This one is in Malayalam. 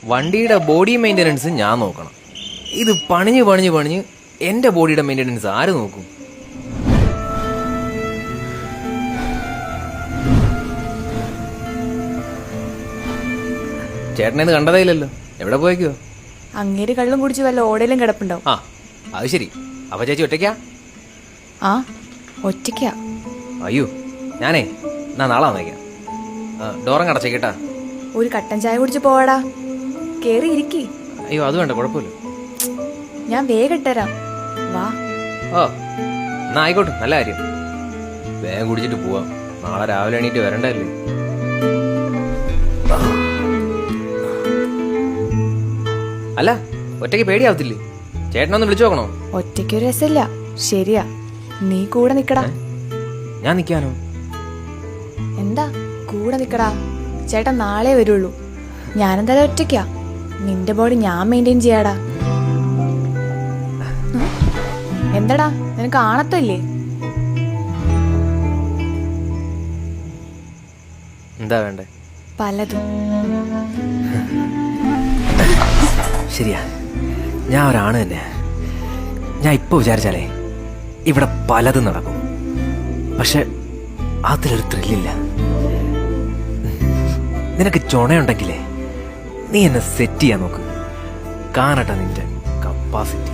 വണ്ടിയുടെ ബോഡി മെയിൻ്റനൻസ് ഞാൻ നോക്കണം. ഇത് പണിഞ്ഞ് പണിഞ്ഞ് പണിഞ്ഞ് എൻ്റെ ബോഡിയുടെ മെയിൻ്റനൻസ് ആര് നോക്കും? ചേട്ടനെന്ന് കണ്ടതേ ഇല്ലല്ലോ, എവിടെ പോയേക്കോ? അങ്ങേര് കള്ളും കുടിച്ച് വല്ല ഓടയിലും കിടപ്പുണ്ടാവും. ആ അത് ശരി. അപ്പൊ ചേച്ചി ഒറ്റയ്ക്കാ? ആ ഒറ്റയ്ക്കാ. അയ്യോ ഞാനേ എന്നാ നാളെ വന്നേക്കാം. ഡോറം കടച്ചേക്കേട്ടാ. ഒരു കട്ടൻ ചായ കുടിച്ച് പോവാടാ. കേറി ഇരിക്കി. അയ്യോ അത് വേണ്ട, കുഴപ്പമില്ല. ഞാൻ വേഗം ഇട്ടരാം, വാ. ഓ എന്നാ ആയിക്കോട്ടെ, നല്ല കാര്യം. വേഗം കുടിച്ചിട്ട് പോവാം, നാളെ രാവിലെ എണീറ്റ് വരണ്ടല്ലേ. അല്ല ഒറ്റയ്ക്ക് പേടിയാവത്തില്ലേ? ചേട്ടനൊന്ന് വിളിച്ചു നോക്കണോ? ഒറ്റയ്ക്കൊരു രസമില്ല. ശരിയാ, നീ കൂടെ നിക്കടാ. ഞാൻ നിക്കാനോ? എന്താ കൂടെ നിക്കടാ. ചേട്ടൻ നാളെ വരുള്ളൂ. ഞാനെന്തായാലും ഒറ്റയ്ക്കാ. നിന്റെ ബോഡി ഞാൻ മെയിൻറ്റെയിൻ ചെയ്യാടാ. എന്താടാ നിനക്ക് ആണത്തല്ലേ? എന്താ വേണ്ടേ? പലതും. ശരിയാ, ഞാൻ ഒരാണ് തന്നെ. ഞാൻ ഇപ്പൊ വിചാരിച്ചാലേ ഇവിടെ പലതും നടക്കും. പക്ഷെ അതിലൊരു ത്രില്ലില്ല. നിനക്ക് ചുണയുണ്ടെങ്കിലേ നീ എന്നെ സെറ്റ് ചെയ്യാൻ നോക്ക്. കാണട്ടെ നിന്റെ കപ്പാസിറ്റി.